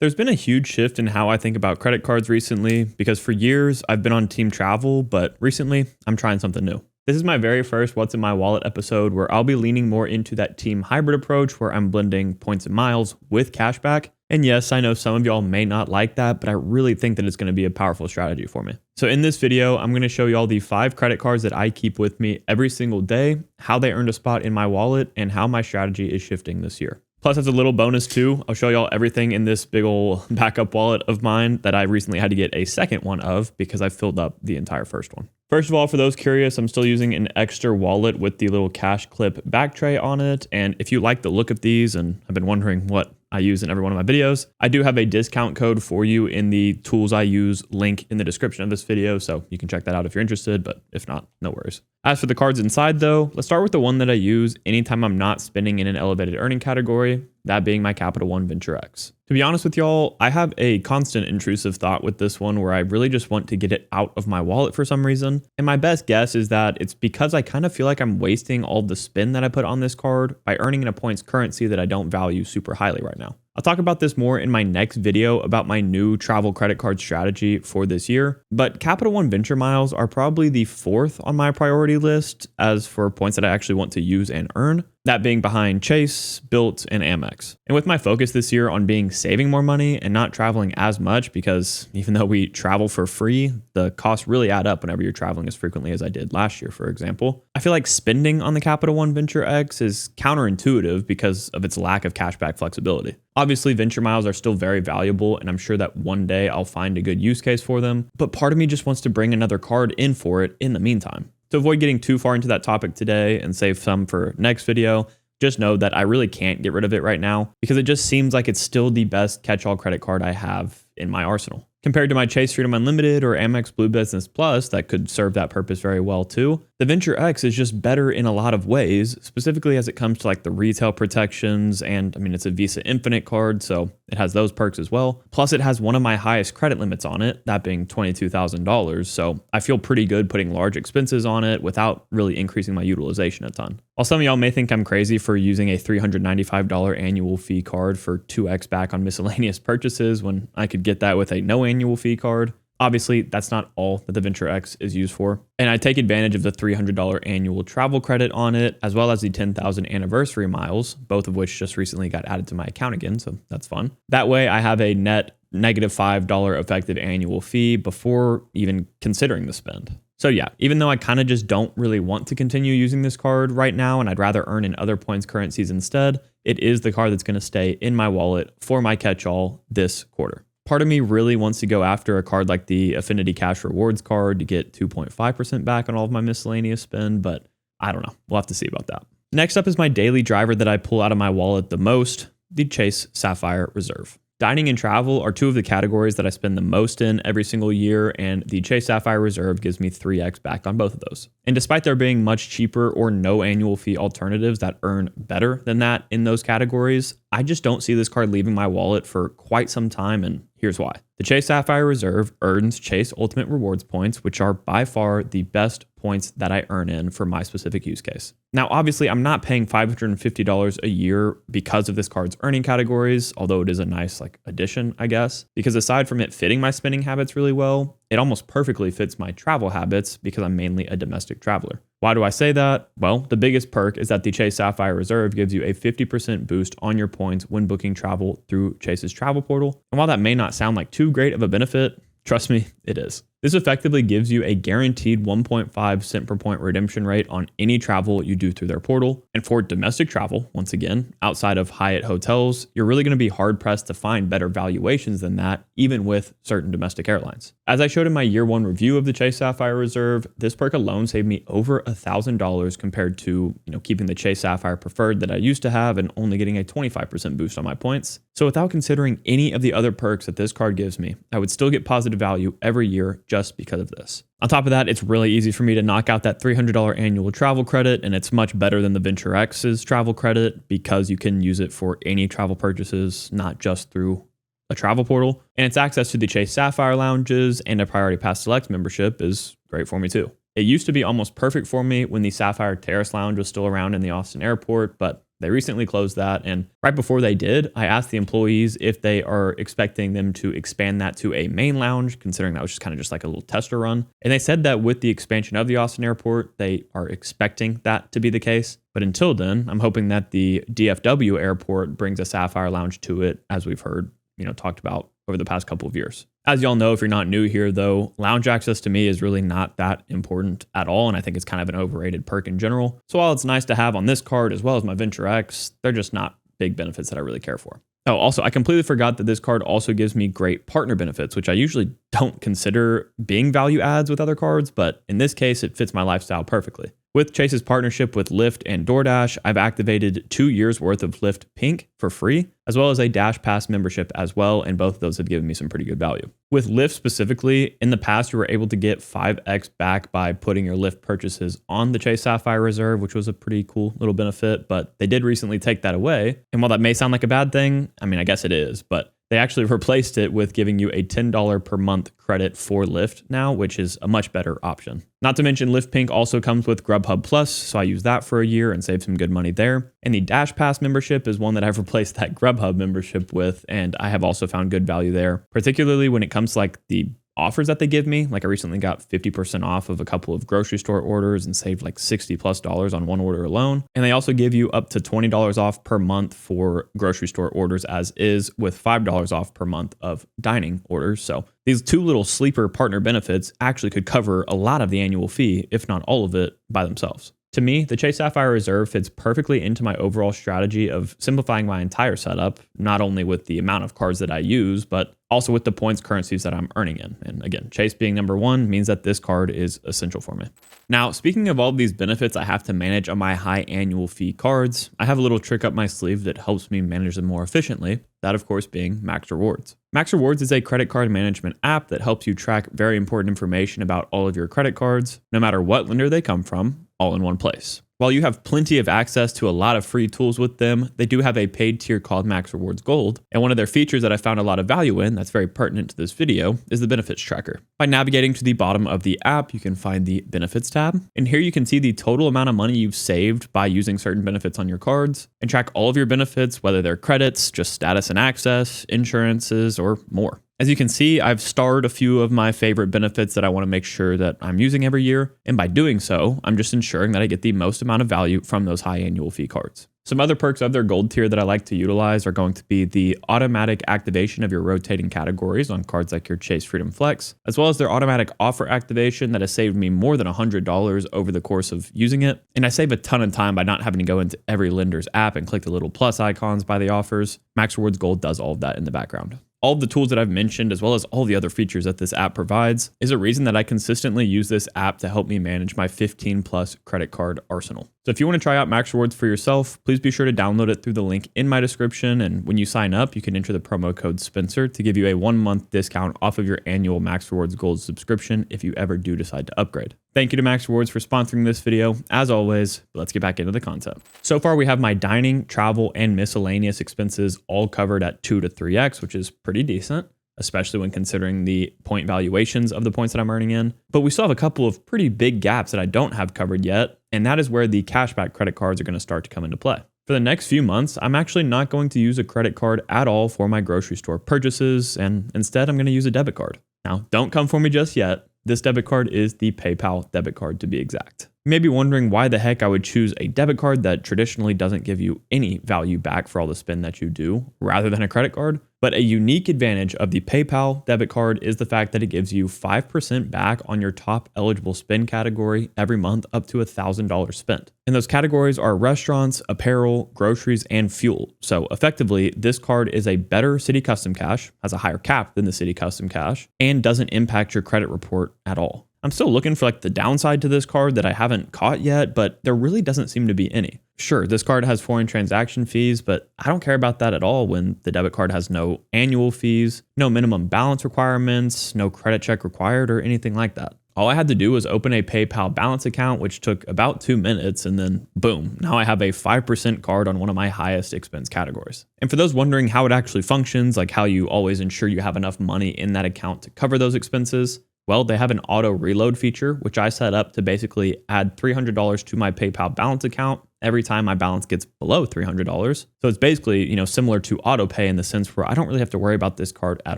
There's been a huge shift in how I think about credit cards recently because for years I've been on team travel, but recently I'm trying something new. This is my very first What's in My Wallet episode where I'll be leaning more into that team hybrid approach where I'm blending points and miles with cashback. And yes, I know some of y'all may not like that, but I really think that it's going to be a powerful strategy for me. So in this video, I'm going to show y'all the 5 credit cards that I keep with me every single day, how they earned a spot in my wallet, and how my strategy is shifting this year. Plus, as a little bonus too, I'll show y'all everything in this big ol' backup wallet of mine that I recently had to get a second one of because I filled up the entire first one. First of all, for those curious, I'm still using an extra wallet with the little cash clip back tray on it. And if you like the look of these and have been wondering what I use in every one of my videos, I do have a discount code for you in the tools I use link in the description of this video. So you can check that out if you're interested, but if not, no worries. As for the cards inside though, let's start with the one that I use anytime I'm not spending in an elevated earning category, that being my Capital One Venture X. To be honest with y'all, I have a constant intrusive thought with this one where I really just want to get it out of my wallet for some reason. And my best guess is that it's because I kind of feel like I'm wasting all the spin that I put on this card by earning in a points currency that I don't value super highly right now. I'll talk about this more in my next video about my new travel credit card strategy for this year, but Capital One Venture Miles are probably the 4th on my priority list as for points that I actually want to use and earn, that being behind Chase, Bilt, and Amex. And with my focus this year on saving more money and not traveling as much, because even though we travel for free, the costs really add up whenever you're traveling as frequently as I did last year, for example. I feel like spending on the Capital One Venture X is counterintuitive because of its lack of cashback flexibility. Obviously, venture miles are still very valuable, and I'm sure that one day I'll find a good use case for them, but part of me just wants to bring another card in for it in the meantime. To avoid getting too far into that topic today and save some for next video, just know that I really can't get rid of it right now because it just seems like it's still the best catch-all credit card I have in my arsenal. Compared to my Chase Freedom Unlimited or Amex Blue Business Plus that could serve that purpose very well too, the Venture X is just better in a lot of ways, specifically as it comes to like the retail protections, and I mean it's a Visa Infinite card, so it has those perks as well. Plus it has one of my highest credit limits on it, that being $22,000, so I feel pretty good putting large expenses on it without really increasing my utilization a ton. While some of y'all may think I'm crazy for using a $395 annual fee card for 2x back on miscellaneous purchases when I could get that with a no annual fee card, obviously that's not all that the Venture X is used for. And I take advantage of the $300 annual travel credit on it, as well as the 10,000 anniversary miles, both of which just recently got added to my account again, so that's fun. That way I have a net -$5 effective annual fee before even considering the spend. So yeah, even though I kind of just don't really want to continue using this card right now and I'd rather earn in other points currencies instead, it is the card that's going to stay in my wallet for my catch-all this quarter. Part of me really wants to go after a card like the Affinity Cash Rewards card to get 2.5% back on all of my miscellaneous spend, but I don't know. We'll have to see about that. Next up is my daily driver that I pull out of my wallet the most, the Chase Sapphire Reserve. Dining and travel are 2 of the categories that I spend the most in every single year, and the Chase Sapphire Reserve gives me 3x back on both of those. And despite there being much cheaper or no annual fee alternatives that earn better than that in those categories, I just don't see this card leaving my wallet for quite some time, and here's why. The Chase Sapphire Reserve earns Chase Ultimate Rewards points, which are by far the best points that I earn in for my specific use case. Now, obviously, I'm not paying $550 a year because of this card's earning categories, although it is a nice addition, I guess, because aside from it fitting my spending habits really well, it almost perfectly fits my travel habits because I'm mainly a domestic traveler. Why do I say that? Well, the biggest perk is that the Chase Sapphire Reserve gives you a 50% boost on your points when booking travel through Chase's travel portal. And while that may not sound like too great of a benefit, trust me, it is. This effectively gives you a guaranteed 1.5 cent per point redemption rate on any travel you do through their portal. And for domestic travel, once again, outside of Hyatt hotels, you're really going to be hard pressed to find better valuations than that, even with certain domestic airlines. As I showed in my year 1 review of the Chase Sapphire Reserve, this perk alone saved me over $1,000 compared to keeping the Chase Sapphire Preferred that I used to have and only getting a 25% boost on my points. So without considering any of the other perks that this card gives me, I would still get positive value every year just because of this. On top of that, it's really easy for me to knock out that $300 annual travel credit, and it's much better than the Venture X's travel credit because you can use it for any travel purchases, not just through a travel portal. And its access to the Chase Sapphire lounges and a Priority Pass Select membership is great for me too. It used to be almost perfect for me when the Sapphire Terrace Lounge was still around in the Austin airport, but They recently closed that, and right before they did, I asked the employees if they are expecting them to expand that to a main lounge, considering that was just kind of just like a little tester run. And they said that with the expansion of the Austin airport, they are expecting that to be the case. But until then, I'm hoping that the DFW airport brings a Sapphire lounge to it, as we've heard, talked about over the past couple of years. As y'all know, if you're not new here though, lounge access to me is really not that important at all. And I think it's kind of an overrated perk in general. So while it's nice to have on this card as well as my Venture X, they're just not big benefits that I really care for. Oh, also, I completely forgot that this card also gives me great partner benefits, which I usually don't consider being value adds with other cards, but in this case, it fits my lifestyle perfectly. With Chase's partnership with Lyft and DoorDash, I've activated 2 years worth of Lyft Pink for free, as well as a Dash Pass membership as well, and both of those have given me some pretty good value. With Lyft specifically, in the past, you were able to get 5x back by putting your Lyft purchases on the Chase Sapphire Reserve, which was a pretty cool little benefit, but they did recently take that away. And while that may sound like a bad thing, I mean, I guess it is, but they actually replaced it with giving you a $10 per month credit for Lyft now, which is a much better option. Not to mention Lyft Pink also comes with Grubhub Plus, so I use that for a year and save some good money there. And the Dash Pass membership is one that I've replaced that Grubhub membership with, and I have also found good value there, particularly when it comes to like the offers that they give me. Like I recently got 50% off of a couple of grocery store orders and saved like $60+ on one order alone. And they also give you up to $20 off per month for grocery store orders as is, with $5 off per month of dining orders. So these two little sleeper partner benefits actually could cover a lot of the annual fee, if not all of it, by themselves. To me, the Chase Sapphire Reserve fits perfectly into my overall strategy of simplifying my entire setup, not only with the amount of cards that I use, but also with the points currencies that I'm earning in. And again, Chase being number one means that this card is essential for me. Now, speaking of all of these benefits I have to manage on my high annual fee cards, I have a little trick up my sleeve that helps me manage them more efficiently. That, of course, being Max Rewards. Max Rewards is a credit card management app that helps you track very important information about all of your credit cards, no matter what lender they come from, all in one place. While you have plenty of access to a lot of free tools with them, they do have a paid tier called Max Rewards Gold. And one of their features that I found a lot of value in that's very pertinent to this video is the benefits tracker. By navigating to the bottom of the app, you can find the benefits tab. And here you can see the total amount of money you've saved by using certain benefits on your cards and track all of your benefits, whether they're credits, just status and access, insurances, or more. As you can see, I've starred a few of my favorite benefits that I want to make sure that I'm using every year. And by doing so, I'm just ensuring that I get the most amount of value from those high annual fee cards. Some other perks of their gold tier that I like to utilize are going to be the automatic activation of your rotating categories on cards like your Chase Freedom Flex, as well as their automatic offer activation that has saved me more than $100 over the course of using it. And I save a ton of time by not having to go into every lender's app and click the little plus icons by the offers. Max Rewards Gold does all of that in the background. All of the tools that I've mentioned, as well as all the other features that this app provides, is a reason that I consistently use this app to help me manage my 15+ credit card arsenal. So if you want to try out Max Rewards for yourself, please be sure to download it through the link in my description. And when you sign up, you can enter the promo code Spencer to give you a 1-month discount off of your annual Max Rewards Gold subscription if you ever do decide to upgrade. Thank you to Max Rewards for sponsoring this video. As always, let's get back into the content. So far, we have my dining, travel, and miscellaneous expenses all covered at 2 to 3x, which is pretty decent, especially when considering the point valuations of the points that I'm earning in. But we still have a couple of pretty big gaps that I don't have covered yet, and that is where the cashback credit cards are going to start to come into play. For the next few months, I'm actually not going to use a credit card at all for my grocery store purchases, and instead I'm going to use a debit card. Now, don't come for me just yet. This debit card is the PayPal debit card to be exact. You may be wondering why the heck I would choose a debit card that traditionally doesn't give you any value back for all the spend that you do, rather than a credit card. But a unique advantage of the PayPal debit card is the fact that it gives you 5% back on your top eligible spend category every month up to $1,000 spent. And those categories are restaurants, apparel, groceries, and fuel. So effectively, this card is a better Citi Custom Cash, has a higher cap than the Citi Custom Cash, and doesn't impact your credit report at all. I'm still looking for like the downside to this card that I haven't caught yet, but there really doesn't seem to be any. Sure, this card has foreign transaction fees, but I don't care about that at all when the debit card has no annual fees, no minimum balance requirements, no credit check required, or anything like that. All I had to do was open a PayPal balance account, which took about 2 minutes, and then boom, now I have a 5% card on one of my highest expense categories. And for those wondering how it actually functions, like how you always ensure you have enough money in that account to cover those expenses, well, they have an auto reload feature, which I set up to basically add $300 to my PayPal balance account every time my balance gets below $300. So it's basically, similar to auto pay in the sense where I don't really have to worry about this card at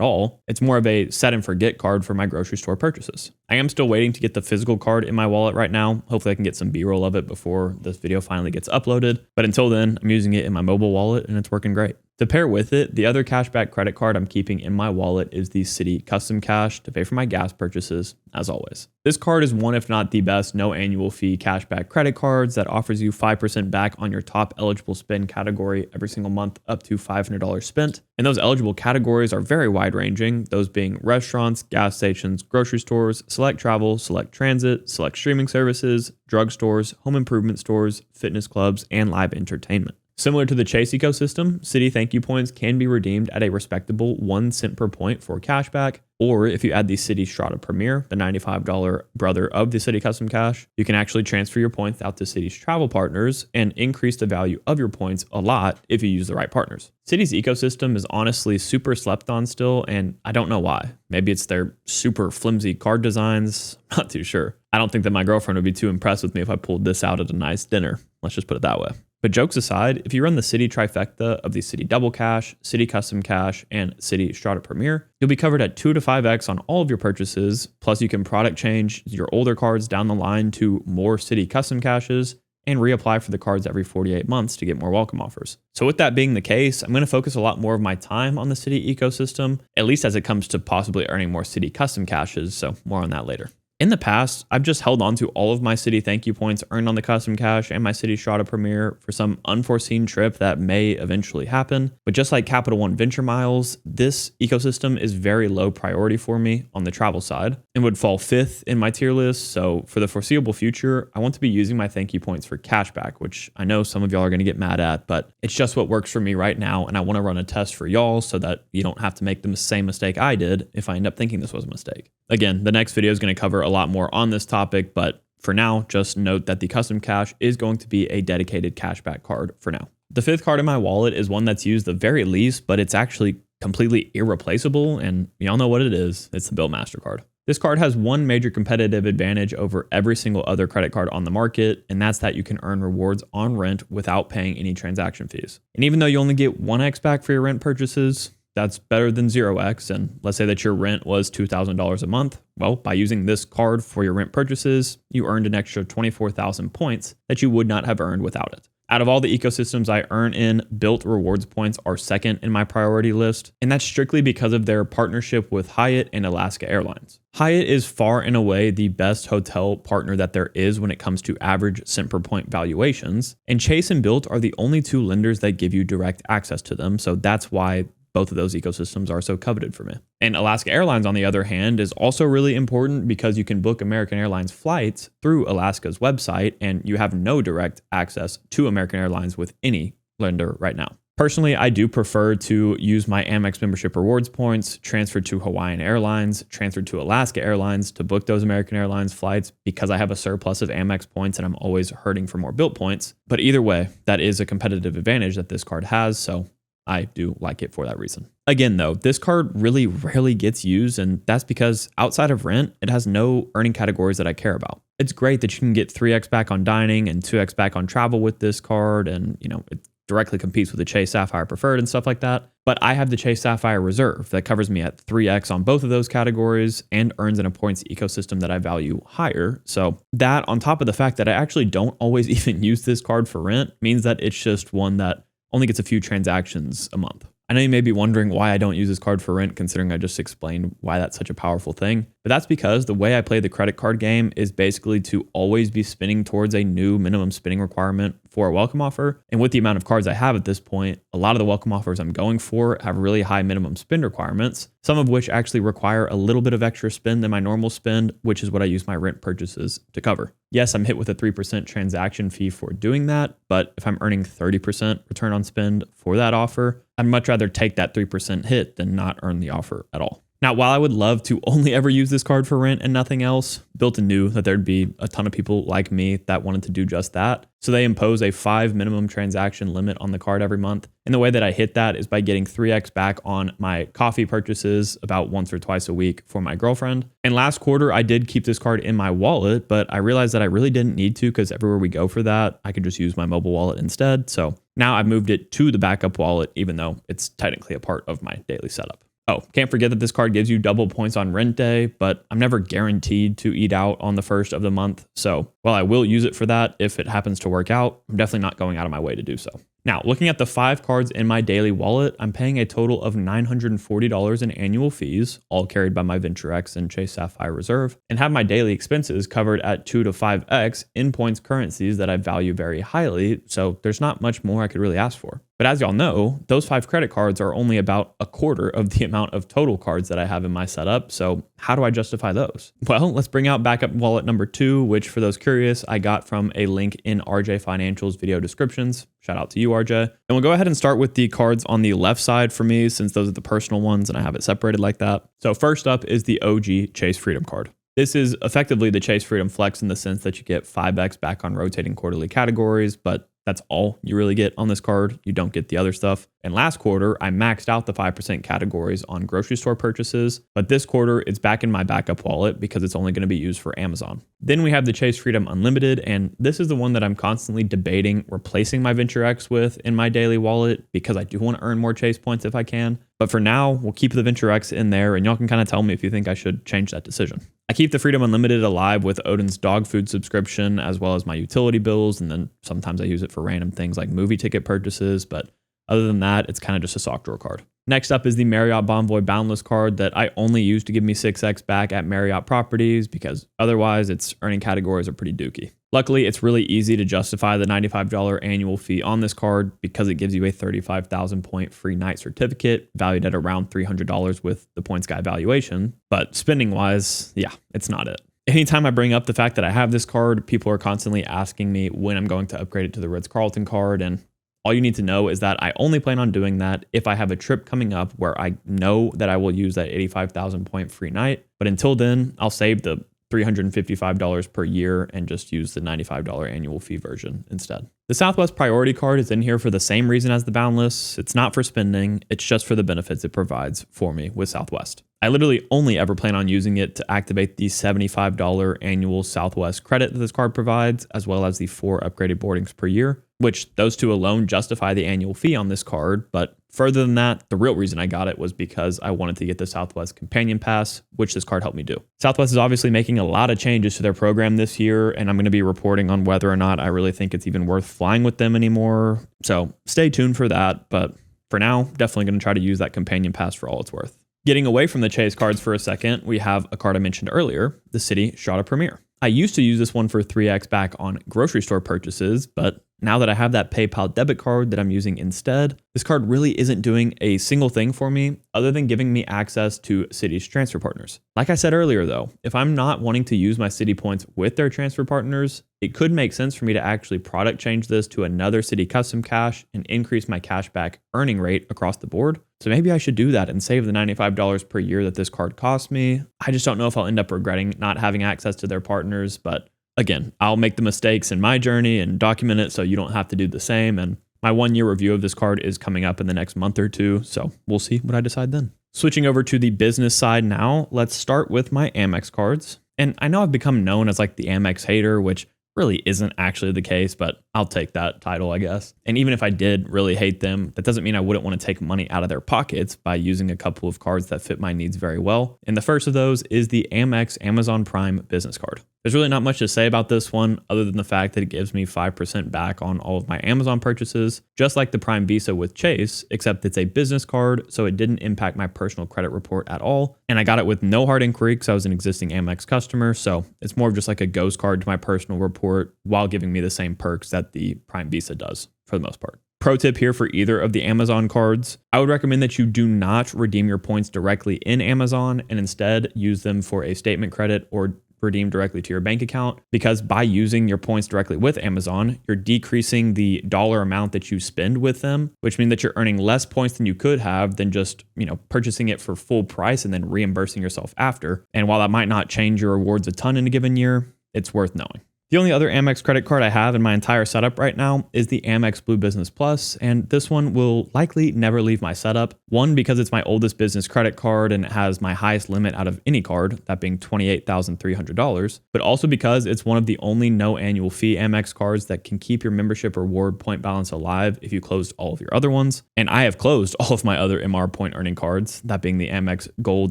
all. It's more of a set and forget card for my grocery store purchases. I am still waiting to get the physical card in my wallet right now. Hopefully I can get some B-roll of it before this video finally gets uploaded. But until then, I'm using it in my mobile wallet and it's working great. To pair with it, the other cashback credit card I'm keeping in my wallet is the Citi Custom Cash to pay for my gas purchases, as always. This card is one, if not the best, no annual fee cashback credit cards that offers you 5% back on your top eligible spend category every single month up to $500 spent. And those eligible categories are very wide ranging, those being restaurants, gas stations, grocery stores, select travel, select transit, select streaming services, drugstores, home improvement stores, fitness clubs, and live entertainment. Similar to the Chase ecosystem, Citi thank you points can be redeemed at a respectable 1 cent per point for cashback. Or if you add the Citi Strata Premier, the $95 brother of the Citi Custom Cash, you can actually transfer your points out to Citi's travel partners and increase the value of your points a lot if you use the right partners. Citi's ecosystem is honestly super slept on still, and I don't know why. Maybe it's their super flimsy card designs. Not too sure. I don't think that my girlfriend would be too impressed with me if I pulled this out at a nice dinner. Let's just put it that way. But jokes aside, if you run the Citi trifecta of the Citi Double Cash, Citi Custom Cash, and Citi Strata Premier, you'll be covered at 2 to 5x on all of your purchases. Plus, you can product change your older cards down the line to more Citi Custom Cashes and reapply for the cards every 48 months to get more welcome offers. So with that being the case, I'm going to focus a lot more of my time on the Citi ecosystem, at least as it comes to possibly earning more Citi Custom Cashes, so more on that later. In the past, I've just held on to all of my Citi thank you points earned on the Custom Cash and my Citi Strata Premier for some unforeseen trip that may eventually happen. But just like Capital One Venture Miles, this ecosystem is very low priority for me on the travel side and would fall 5th in my tier list. So for the foreseeable future, I want to be using my thank you points for cashback, which I know some of y'all are going to get mad at, but it's just what works for me right now. And I want to run a test for y'all so that you don't have to make the same mistake I did if I end up thinking this was a mistake. Again, the next video is going to cover a lot more on this topic, but for now, just note that the Custom Cash is going to be a dedicated cashback card for now. The 5th card in my wallet is one that's used the very least, but it's actually completely irreplaceable, and y'all know what it is. It's the Bilt Mastercard. This card has one major competitive advantage over every single other credit card on the market, and that's that you can earn rewards on rent without paying any transaction fees. And even though you only get 1x back for your rent purchases, that's better than 0x. And let's say that your rent was $2,000 a month. Well, by using this card for your rent purchases, you earned an extra 24,000 points that you would not have earned without it. Out of all the ecosystems I earn in, Bilt rewards points are second in my priority list, and that's strictly because of their partnership with Hyatt and Alaska Airlines. Hyatt is far and away the best hotel partner that there is when it comes to average cent per point valuations, and Chase and Bilt are the only two lenders that give you direct access to them, so that's why both of those ecosystems are so coveted for me. And Alaska Airlines, on the other hand, is also really important because you can book American Airlines flights through Alaska's website, and you have no direct access to American Airlines with any lender right now. Personally, I do prefer to use my Amex membership rewards points, transfer to Hawaiian Airlines, transfer to Alaska Airlines to book those American Airlines flights because I have a surplus of Amex points and I'm always hurting for more Bilt points. But either way, that is a competitive advantage that this card has, so I do like it for that reason. Again, though, this card really rarely gets used, and that's because outside of rent, it has no earning categories that I care about. It's great that you can get 3x back on dining and 2x back on travel with this card, and it directly competes with the Chase Sapphire Preferred and stuff like that. But I have the Chase Sapphire Reserve that covers me at 3x on both of those categories and earns in a points ecosystem that I value higher. So that, on top of the fact that I actually don't always even use this card for rent, means that it's just one that only gets a few transactions a month. I know you may be wondering why I don't use this card for rent, considering I just explained why that's such a powerful thing. But that's because the way I play the credit card game is basically to always be spinning towards a new minimum spending requirement for a welcome offer. And with the amount of cards I have at this point, a lot of the welcome offers I'm going for have really high minimum spend requirements, some of which actually require a little bit of extra spend than my normal spend, which is what I use my rent purchases to cover. Yes, I'm hit with a 3% transaction fee for doing that, but if I'm earning 30% return on spend for that offer, I'd much rather take that 3% hit than not earn the offer at all. Now, while I would love to only ever use this card for rent and nothing else, Bilt knew that there'd be a ton of people like me that wanted to do just that. So they impose a 5 minimum transaction limit on the card every month. And the way that I hit that is by getting 3x back on my coffee purchases about once or twice a week for my girlfriend. And last quarter, I did keep this card in my wallet, but I realized that I really didn't need to because everywhere we go for that, I could just use my mobile wallet instead. So now I've moved it to the backup wallet, even though it's technically a part of my daily setup. Oh, can't forget that this card gives you double points on rent day, but I'm never guaranteed to eat out on the first of the month. So while I will use it for that, if it happens to work out, I'm definitely not going out of my way to do so. Now, looking at the 5 cards in my daily wallet, I'm paying a total of $940 in annual fees, all carried by my VentureX and Chase Sapphire Reserve, and have my daily expenses covered at 2 to 5x in points currencies that I value very highly, so there's not much more I could really ask for. But as y'all know, those 5 credit cards are only about a quarter of the amount of total cards that I have in my setup, so how do I justify those? Well, let's bring out backup wallet number 2, which for those curious, I got from a link in RJ Financial's video descriptions. Shout out to you, RJ. And we'll go ahead and start with the cards on the left side for me, since those are the personal ones and I have it separated like that. So first up is the OG Chase Freedom card. This is effectively the Chase Freedom Flex in the sense that you get 5x back on rotating quarterly categories, but that's all you really get on this card. You don't get the other stuff. And last quarter, I maxed out the 5% categories on grocery store purchases, but this quarter it's back in my backup wallet because it's only going to be used for Amazon. Then we have the Chase Freedom Unlimited, and this is the one that I'm constantly debating replacing my VentureX with in my daily wallet because I do want to earn more Chase points if I can. But for now, we'll keep the VentureX in there, and y'all can kind of tell me if you think I should change that decision. I keep the Freedom Unlimited alive with Odin's dog food subscription, as well as my utility bills, and then sometimes I use it for random things like movie ticket purchases, but other than that, it's kind of just a sock drawer card. Next up is the Marriott Boundless card that I only use to give me 6x back at Marriott properties because otherwise its earning categories are pretty dookie. Luckily, it's really easy to justify the $95 annual fee on this card because it gives you a 35,000 point free night certificate valued at around $300 with the points guy valuation. But spending wise, yeah, it's not it. Anytime I bring up the fact that I have this card, people are constantly asking me when I'm going to upgrade it to the Ritz-Carlton card, and all you need to know is that I only plan on doing that if I have a trip coming up where I know that I will use that 85,000 point free night. But until then, I'll save the $355 per year and just use the $95 annual fee version instead. The Southwest Priority card is in here for the same reason as the Boundless. It's not for spending, it's just for the benefits it provides for me with Southwest. I literally only ever plan on using it to activate the $75 annual Southwest credit that this card provides, as well as the 4 upgraded boardings per year, which those two alone justify the annual fee on this card. But further than that, the real reason I got it was because I wanted to get the Southwest Companion Pass, which this card helped me do. Southwest is obviously making a lot of changes to their program this year, and I'm going to be reporting on whether or not I really think it's even worth flying with them anymore. So stay tuned for that. But for now, definitely going to try to use that Companion Pass for all it's worth. Getting away from the Chase cards for a second, we have a card I mentioned earlier, the Citi Strata Premier. I used to use this one for 3x back on grocery store purchases, but now that I have that PayPal debit card that I'm using instead, this card really isn't doing a single thing for me other than giving me access to Citi's transfer partners. Like I said earlier though, if I'm not wanting to use my Citi points with their transfer partners, it could make sense for me to actually product change this to another Citi custom cash and increase my cashback earning rate across the board. So maybe I should do that and save the $95 per year that this card costs me. I just don't know if I'll end up regretting not having access to their partners, but again, I'll make the mistakes in my journey and document it so you don't have to do the same. And my 1-year review of this card is coming up in the next month or two, so we'll see what I decide then. Switching over to the business side now, let's start with my Amex cards. And I know I've become known as like the Amex hater, which really isn't actually the case, but I'll take that title, I guess. And even if I did really hate them, that doesn't mean I wouldn't want to take money out of their pockets by using a couple of cards that fit my needs very well. And the first of those is the Amex Amazon Prime business card. There's really not much to say about this one other than the fact that it gives me 5% back on all of my Amazon purchases, just like the Prime Visa with Chase, except it's a business card, so it didn't impact my personal credit report at all. And I got it with no hard inquiry because I was an existing Amex customer, so it's more of just like a ghost card to my personal report while giving me the same perks that the Prime Visa does for the most part. Pro tip here for either of the Amazon cards, I would recommend that you do not redeem your points directly in Amazon and instead use them for a statement credit or redeem directly to your bank account, because by using your points directly with Amazon, you're decreasing the dollar amount that you spend with them, which means that you're earning less points than you could have than just, purchasing it for full price and then reimbursing yourself after. And while that might not change your rewards a ton in a given year, it's worth knowing. The only other Amex credit card I have in my entire setup right now is the Amex Blue Business Plus, and this one will likely never leave my setup. One, because it's my oldest business credit card and it has my highest limit out of any card, that being $28,300, but also because it's one of the only no annual fee Amex cards that can keep your membership reward point balance alive if you closed all of your other ones. And I have closed all of my other MR point earning cards, that being the Amex Gold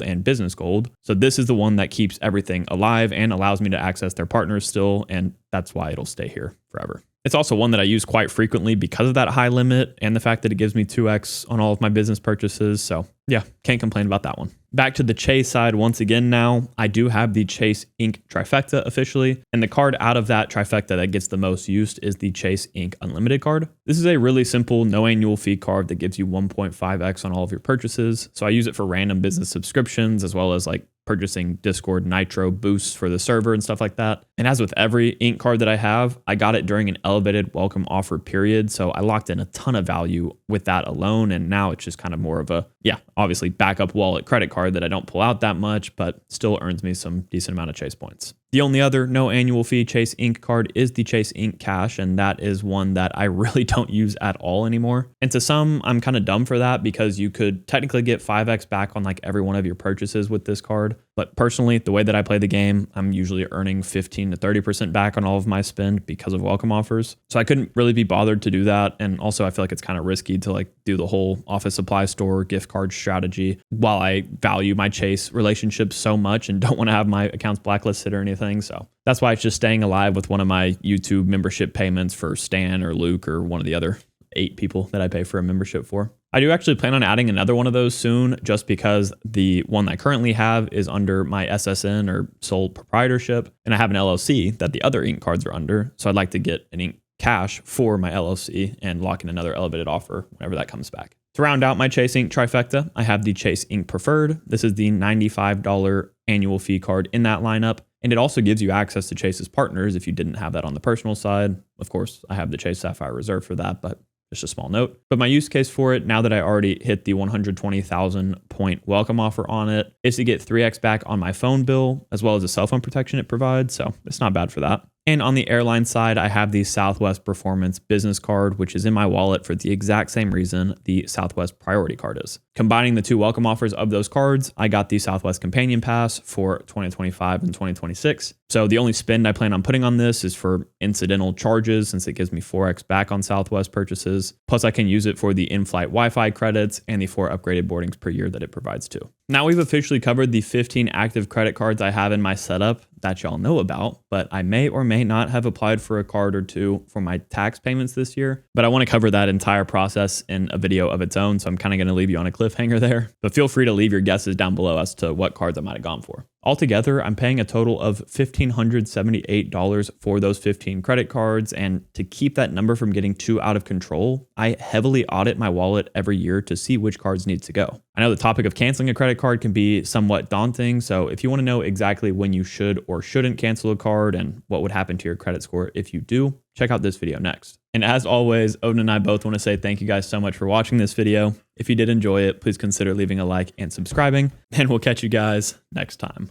and Business Gold. So this is the one that keeps everything alive and allows me to access their partners still, and that's why it'll stay here forever. It's also one that I use quite frequently because of that high limit and the fact that it gives me 2x on all of my business purchases. So yeah, can't complain about that one. Back to the Chase side once again now, I do have the Chase Ink trifecta officially, and the card out of that trifecta that gets the most used is the Chase Ink Unlimited card. This is a really simple, no annual fee card that gives you 1.5x on all of your purchases. So I use it for random business subscriptions as well as like purchasing Discord Nitro boosts for the server and stuff like that. And as with every Ink card that I have, I got it during an elevated welcome offer period. So I locked in a ton of value with that alone. And now it's just kind of more of a, obviously backup wallet credit card that I don't pull out that much, but still earns me some decent amount of Chase points. The only other no annual fee Chase Ink card is the Chase Ink Cash, and that is one that I really don't use at all anymore. And to some, I'm kind of dumb for that because you could technically get 5x back on like every one of your purchases with this card. But personally, the way that I play the game, I'm usually earning 15 to 30% back on all of my spend because of welcome offers. So I couldn't really be bothered to do that. And also I feel like it's kind of risky to like do the whole office supply store gift card strategy while I value my Chase relationship so much and don't want to have my accounts blacklisted or anything. So that's why it's just staying alive with one of my YouTube membership payments for Stan or Luke or one of the other 8 people that I pay for a membership for. I do actually plan on adding another one of those soon, just because the one I currently have is under my SSN or sole proprietorship, and I have an LLC that the other Ink cards are under. So I'd like to get an Ink Cash for my LLC and lock in another elevated offer whenever that comes back. To round out my Chase Ink trifecta, I have the Chase Ink Preferred. This is the $95 annual fee card in that lineup. And it also gives you access to Chase's partners if you didn't have that on the personal side. Of course, I have the Chase Sapphire reserved for that, but just a small note. But my use case for it, now that I already hit the 120,000 point welcome offer on it, is to get 3x back on my phone bill, as well as the cell phone protection it provides. So it's not bad for that. And on the airline side, I have the Southwest Performance Business Card, which is in my wallet for the exact same reason the Southwest Priority Card is. Combining the two welcome offers of those cards, I got the Southwest Companion Pass for 2025 and 2026. So the only spend I plan on putting on this is for incidental charges, since it gives me 4x back on Southwest purchases. Plus I can use it for the in-flight Wi-Fi credits and the 4 upgraded boardings per year that it provides too. Now we've officially covered the 15 active credit cards I have in my setup that y'all know about, but I may or may not have applied for a card or two for my tax payments this year. But I want to cover that entire process in a video of its own, so I'm kind of going to leave you on a cliffhanger there. But feel free to leave your guesses down below as to what cards I might have gone for. Altogether, I'm paying a total of $1,578 for those 15 credit cards, and to keep that number from getting too out of control, I heavily audit my wallet every year to see which cards need to go. I know the topic of canceling a credit card can be somewhat daunting, so if you want to know exactly when you should or shouldn't cancel a card and what would happen to your credit score if you do, check out this video next. And as always, Odin and I both want to say thank you guys so much for watching this video. If you did enjoy it, please consider leaving a like and subscribing, and we'll catch you guys next time.